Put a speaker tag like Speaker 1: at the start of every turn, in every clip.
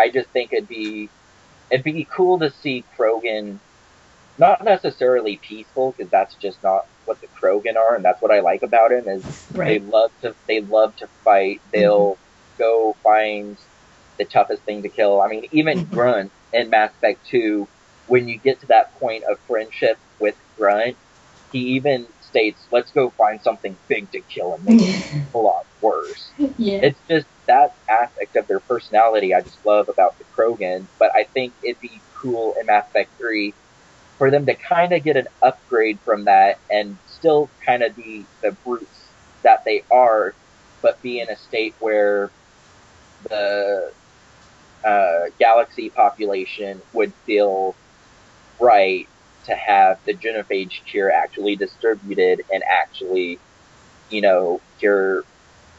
Speaker 1: I just think it'd be cool to see Krogan not necessarily peaceful, because that's just not what the Krogan are, and that's what I like about him is
Speaker 2: Right.
Speaker 1: they love to fight.
Speaker 2: Hmm.
Speaker 1: They'll go find the toughest thing to kill. I mean, even
Speaker 2: Hmm.
Speaker 1: Grunt in Mass Effect 2, when you get to that point of friendship with Grunt, he even states, "Let's go find something big to kill and make it a lot worse."
Speaker 2: Yeah.
Speaker 1: It's just that aspect of their personality I just love about the Krogan, but I think it'd be cool in Mass Effect 3 for them to kind of get an upgrade from that and still kind of be the brutes that they are, but be in a state where the galaxy population would feel right to have the genophage cure actually distributed and actually, cure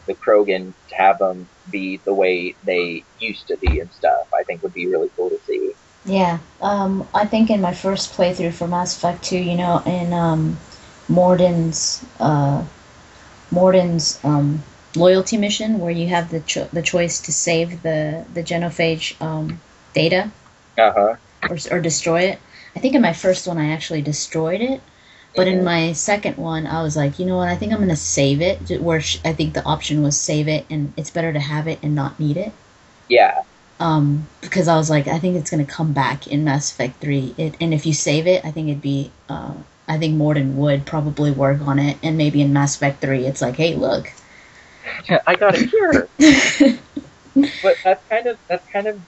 Speaker 1: the Krogan to have them be the way they used to be and stuff. I think would be really cool to see.
Speaker 2: Yeah. I think in my first playthrough for Mass Effect 2, in Morden's Morden's loyalty mission, where you have the choice to save the genophage data
Speaker 1: Uh huh.
Speaker 2: or destroy it. I think in my first one I actually destroyed it, but in
Speaker 1: Hmm.
Speaker 2: my second one I was like, you know what? I think I'm gonna save it. Where I think the option was save it, and it's better to have it and not need it.
Speaker 1: Yeah.
Speaker 2: Because I was like, I think it's gonna come back in Mass Effect 3. And if you save it, I think it'd be. I think Morden would probably work on it, and maybe in Mass Effect 3, it's like, hey, look.
Speaker 1: I got a cure. But that's kind of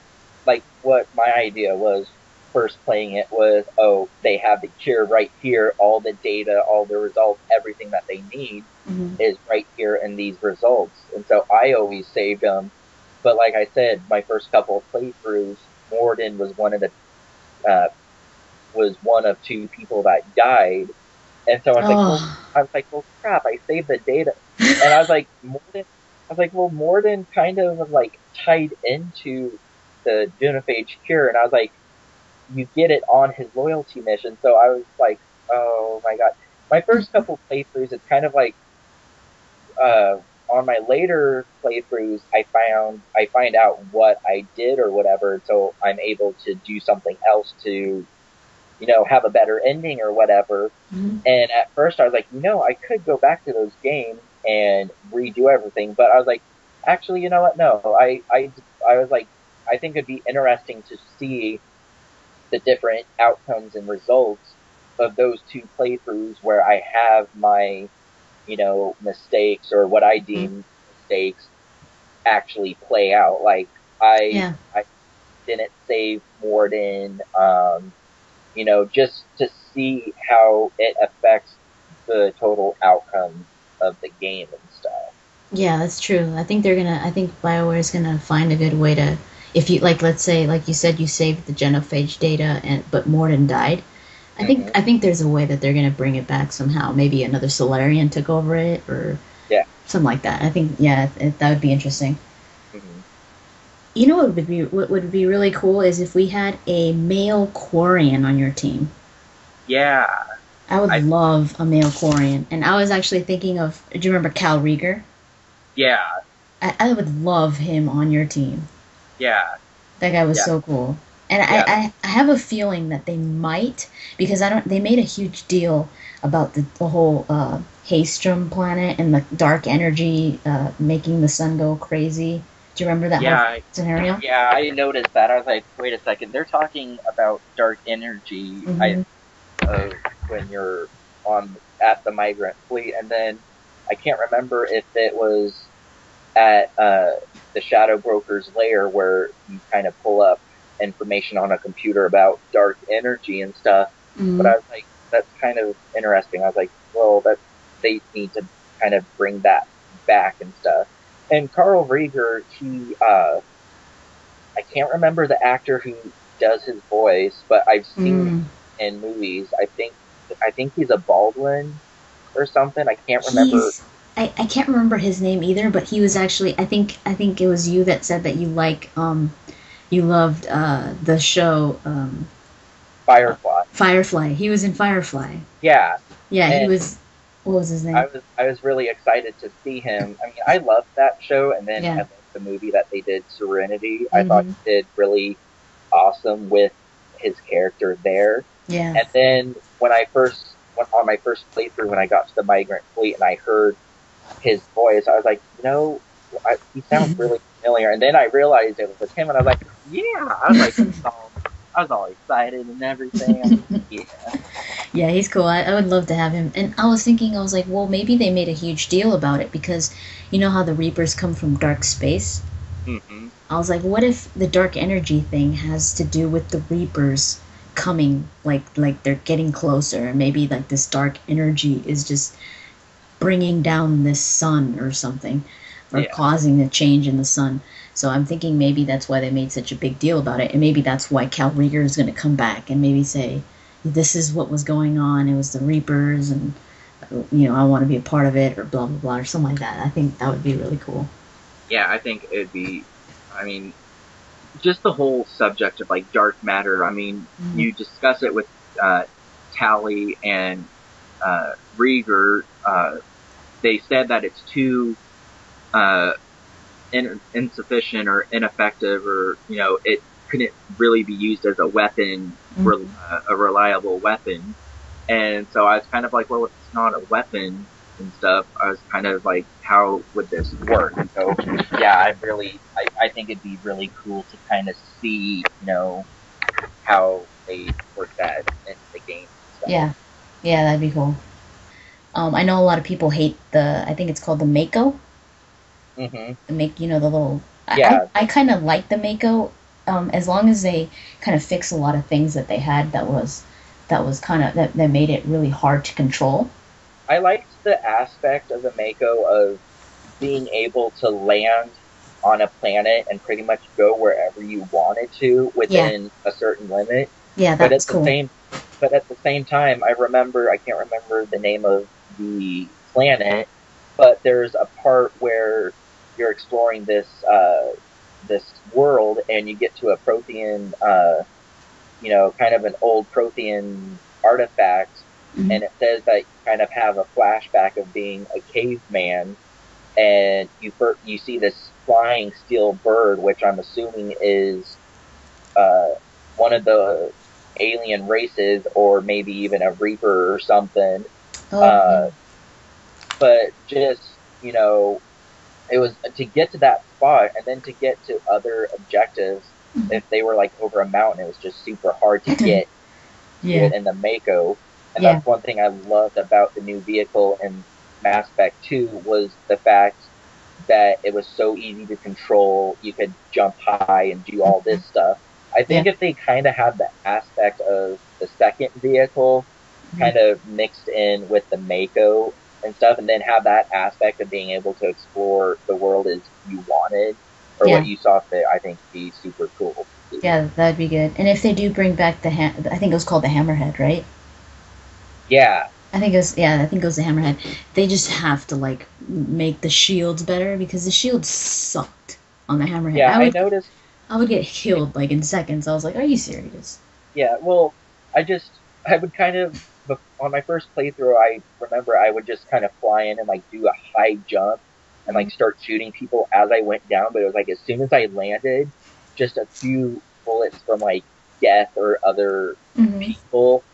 Speaker 1: like what my idea was first playing it was, oh, they have the cure right here, all the data, all the results, everything that they need
Speaker 2: Mhm.
Speaker 1: is right here in these results. And so I always saved them. But like I said, my first couple of playthroughs, Morden uh, was one of two people that died. And so
Speaker 2: Oh,
Speaker 1: I was like, well, crap, I saved the data. And I was like, well, Morden kind of like tied into the genophage cure. And I was like, you get it on his loyalty mission. So I was like, oh my God. My first couple playthroughs, it's kind of like, on my later playthroughs, I find out what I did or whatever. So I'm able to do something else to, have a better ending or whatever.
Speaker 2: mhm.
Speaker 1: And at first I was like, I could go back to those games and redo everything. But I was like, actually, you know what? No, I was like, I think it'd be interesting to see the different outcomes and results of those two playthroughs where I have my, mistakes or what I
Speaker 2: Mhm.
Speaker 1: deem mistakes actually play out. Like I,
Speaker 2: Yeah.
Speaker 1: I didn't save Morden, just to see how it affects the total outcome of the game and stuff.
Speaker 2: Yeah, that's true. I think BioWare's gonna find a good way to, if you like, let's say, like you said, you saved the genophage data, but Morden died.
Speaker 1: Hmm.
Speaker 2: I think there's a way that they're gonna bring it back somehow. Maybe another Solarian took over it, or
Speaker 1: Yeah.
Speaker 2: something like that. I think, yeah, that would be interesting.
Speaker 1: Hmm.
Speaker 2: You know what would be really cool is if we had a male Quarian on your team.
Speaker 1: Yeah.
Speaker 2: I would
Speaker 1: I
Speaker 2: love a male Quarian, and I was actually thinking of. Do you remember Cal Rieger?
Speaker 1: Yeah.
Speaker 2: I would love him on your team.
Speaker 1: Yeah.
Speaker 2: That guy was
Speaker 1: Yeah.
Speaker 2: so cool. And
Speaker 1: Yeah.
Speaker 2: I have a feeling that they might, because I don't they made a huge deal about the whole Haystrom planet and the dark energy making the sun go crazy. Do you remember that whole
Speaker 1: Yeah.
Speaker 2: scenario?
Speaker 1: Yeah. I noticed that. I was like, wait a second. They're talking about dark energy.
Speaker 2: Hmm.
Speaker 1: When you're on at the migrant fleet, and then I can't remember if it was at the Shadow Broker's lair where you kind of pull up information on a computer about dark energy and stuff. But
Speaker 2: Hmm.
Speaker 1: I was like, that's kind of interesting. I was like, well, that they need to kind of bring that back and stuff. And Carl Rieger, I can't remember the actor who does his voice, but I've seen him
Speaker 2: Mm.
Speaker 1: in movies. I think he's a Baldwin or something. I can't remember.
Speaker 2: He's I can't remember his name either, but he was actually I think it was you that said that you loved the show
Speaker 1: Firefly.
Speaker 2: Firefly. He was in Firefly.
Speaker 1: Yeah.
Speaker 2: Yeah, he
Speaker 1: And
Speaker 2: was. What was his name?
Speaker 1: I was really excited to see him. I mean, I loved that show, and then I
Speaker 2: Yeah.
Speaker 1: loved the movie that they did, Serenity. I thought
Speaker 2: Mm-hmm.
Speaker 1: he did really awesome with his character there.
Speaker 2: Yeah.
Speaker 1: And then when I first went on my first playthrough, when I got to the migrant fleet and I heard his voice, I was like, he sounds really familiar. And then I realized it was him, and I was like, yeah. I was all excited and everything. I was like, yeah,
Speaker 2: Yeah, he's cool. I would love to have him. And I was thinking, I was like, well, maybe they made a huge deal about it because you know how the Reapers come from dark space?
Speaker 1: hmm
Speaker 2: I was like, what if the dark energy thing has to do with the Reapers coming, like they're getting closer, and maybe like this dark energy is just bringing down this sun or something, or
Speaker 1: yeah,
Speaker 2: causing a change in the sun. So I'm thinking maybe that's why they made such a big deal about it, and maybe that's why Cal Rieger is going to come back and maybe say, this is what was going on. It was the Reapers, and I want to be a part of it, or blah blah blah, or something like that. I think that would be really cool.
Speaker 1: yeah. I think it'd be. I mean, just the whole subject of like dark matter. I mean,
Speaker 2: Mm-hmm.
Speaker 1: you discuss it with Tally and Rieger. They said that it's too uh, insufficient or ineffective, or it couldn't really be used as a weapon,
Speaker 2: Mm-hmm.
Speaker 1: a reliable weapon. And so I was kind of like, well, if it's not a weapon and stuff, I was kind of like, how would this work? So yeah, I think it'd be really cool to kind of see, how they work that into the game and stuff.
Speaker 2: Yeah, yeah, that'd be cool. I know a lot of people hate I think it's called the Mako.
Speaker 1: hmm
Speaker 2: The make, the little.
Speaker 1: Yeah,
Speaker 2: I kind of like the Mako, as long as they kind of fix a lot of things that they had that was kind of that made it really hard to control.
Speaker 1: I liked the aspect of the Mako of being able to land on a planet and pretty much go wherever you wanted to
Speaker 2: Yeah,
Speaker 1: within a certain limit.
Speaker 2: yeah,
Speaker 1: But
Speaker 2: that's
Speaker 1: at the
Speaker 2: cool.
Speaker 1: same but at the same time, I can't remember the name of the planet, but there's a part where you're exploring this world, and you get to a Prothean, kind of an old Prothean artifact,
Speaker 2: Hmm.
Speaker 1: and it says that you kind of have a flashback of being a caveman, and you see this flying steel bird, which I'm assuming is uh, one of the alien races, or maybe even a reaper or something.
Speaker 2: Oh, yeah.
Speaker 1: Uh, but just it was to get to that spot, and then to get to other objectives.
Speaker 2: Mhm.
Speaker 1: If they were like over a mountain, it was just super hard to get to
Speaker 2: Yeah,
Speaker 1: it in the Mako. And
Speaker 2: yeah,
Speaker 1: that's one thing I loved about the new vehicle in Mass Effect 2 was the fact that it was so easy to control. You could jump high and do all
Speaker 2: mhm,
Speaker 1: this stuff. I
Speaker 2: yeah,
Speaker 1: think if they kind of had the aspect of the second vehicle
Speaker 2: mhm,
Speaker 1: kind of mixed in with the Mako and stuff, and then have that aspect of being able to explore the world as you wanted or what
Speaker 2: yeah,
Speaker 1: you saw fit, I think be super cool to see.
Speaker 2: yeah. That'd be good. And if they do bring back I think it was called the Hammerhead, right?
Speaker 1: Yeah,
Speaker 2: I think it was, yeah, I think it was the Hammerhead. They just have to like make the shields better because the shields sucked on the Hammerhead.
Speaker 1: yeah,
Speaker 2: I
Speaker 1: I
Speaker 2: would
Speaker 1: noticed.
Speaker 2: I would get killed like in seconds. I was like, are you serious?
Speaker 1: Yeah, well, I would kind of, on my first playthrough, I remember I would just kind of fly in and like do a high jump and
Speaker 2: Mm.
Speaker 1: like start shooting people as I went down. But it was like as soon as I landed, just a few bullets from like death or other
Speaker 2: Hmm.
Speaker 1: people,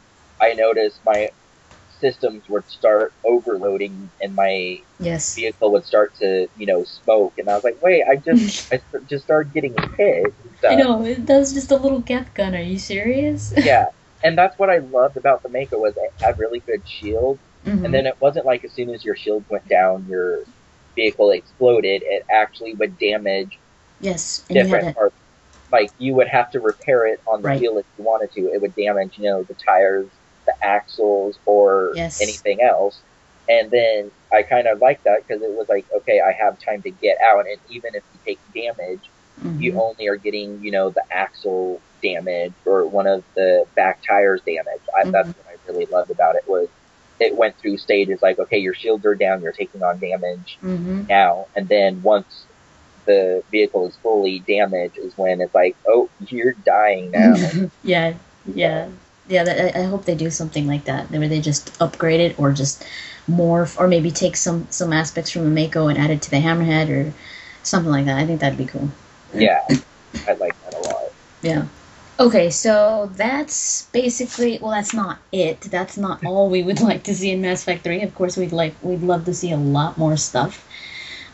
Speaker 1: I noticed my systems would start overloading and my
Speaker 2: Yes.
Speaker 1: vehicle would start to, smoke. And I was like, wait, just started getting hit and
Speaker 2: I
Speaker 1: stuff.
Speaker 2: know, that was just a little Geth gun. Are you serious?
Speaker 1: Yeah, and that's what I loved about the Mako was it had really good shields, and
Speaker 2: Hmm.
Speaker 1: then it wasn't like as soon as your shield went down, your vehicle exploded. It actually would damage
Speaker 2: Yes, and you had
Speaker 1: different
Speaker 2: to,
Speaker 1: parts. Like you would have to repair it on the
Speaker 2: right.
Speaker 1: field if you wanted to. It would damage, the tires, the axles, or
Speaker 2: Yes.
Speaker 1: anything else. And then I kind of liked that because it was like, okay, I have time to get out, and even if you take damage, you
Speaker 2: Hmm.
Speaker 1: only are getting, the axle damage or one of the back tires damage. That's
Speaker 2: Hmm.
Speaker 1: what I really loved about it was it went through stages like, okay, your shields are down, you're taking on damage
Speaker 2: Hmm.
Speaker 1: now, and then once the vehicle is fully damaged is when it's like, oh, you're dying now.
Speaker 2: Yeah, yeah,
Speaker 1: So
Speaker 2: yeah. I hope they do something like that, where they just upgrade it, or just morph, or maybe take some aspects from the Mako and add it to the Hammerhead, or Something like that. I think that'd be cool.
Speaker 1: Yeah, I like that a lot.
Speaker 2: Yeah. Okay, so that's basically, well, that's not it. That's not all we would like to see in Mass Effect 3. Of course, we'd love to see a lot more stuff.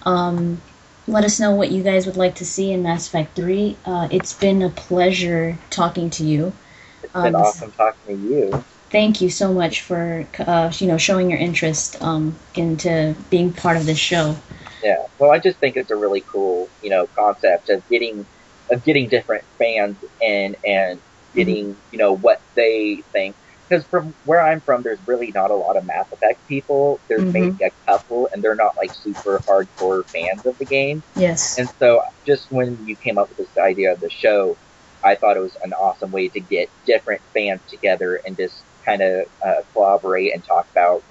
Speaker 2: Um, Let us know what you guys would like to see in Mass Effect 3. It's been a pleasure talking to you.
Speaker 1: It's been awesome talking to you.
Speaker 2: Thank you so much for showing your interest into being part of this show.
Speaker 1: Yeah. Well, I just think it's a really cool, concept of getting different fans in and
Speaker 2: Hmm.
Speaker 1: getting, what they think. Because from where I'm from, there's really not a lot of Mass Effect people. There's maybe
Speaker 2: Hmm.
Speaker 1: a couple, and they're not like super hardcore fans of the game.
Speaker 2: Yes.
Speaker 1: And so, just when you came up with this idea of the show, I thought it was an awesome way to get different fans together and just kind of collaborate and talk about,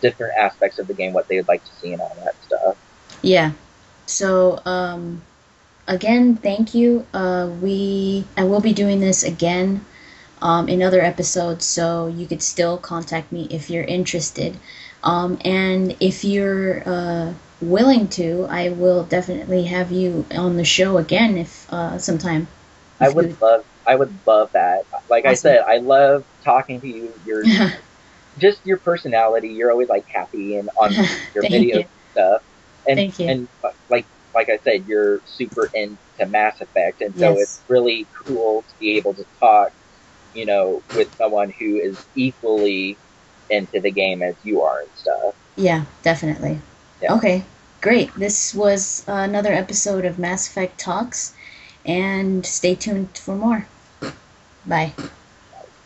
Speaker 1: different aspects of the game, what they would like to see, and all that stuff.
Speaker 2: Yeah. So, again, thank you. I will be doing this again in other episodes, so you could still contact me if you're interested. And if you're willing to, I will definitely have you on the show again if sometime. If you
Speaker 1: I would love that. Like I
Speaker 2: awesome.
Speaker 1: said, I love talking to you. Just your personality. You're always like happy and on your
Speaker 2: Thank
Speaker 1: videos
Speaker 2: you.
Speaker 1: and stuff. And
Speaker 2: Thank you.
Speaker 1: and like I said, you're super into Mass Effect, and so it's
Speaker 2: Yes.
Speaker 1: really cool to be able to talk, with someone who is equally into the game as you are and stuff.
Speaker 2: Yeah, definitely.
Speaker 1: Yeah.
Speaker 2: Okay, great. This was another episode of Mass Effect Talks, and stay tuned for more. Bye.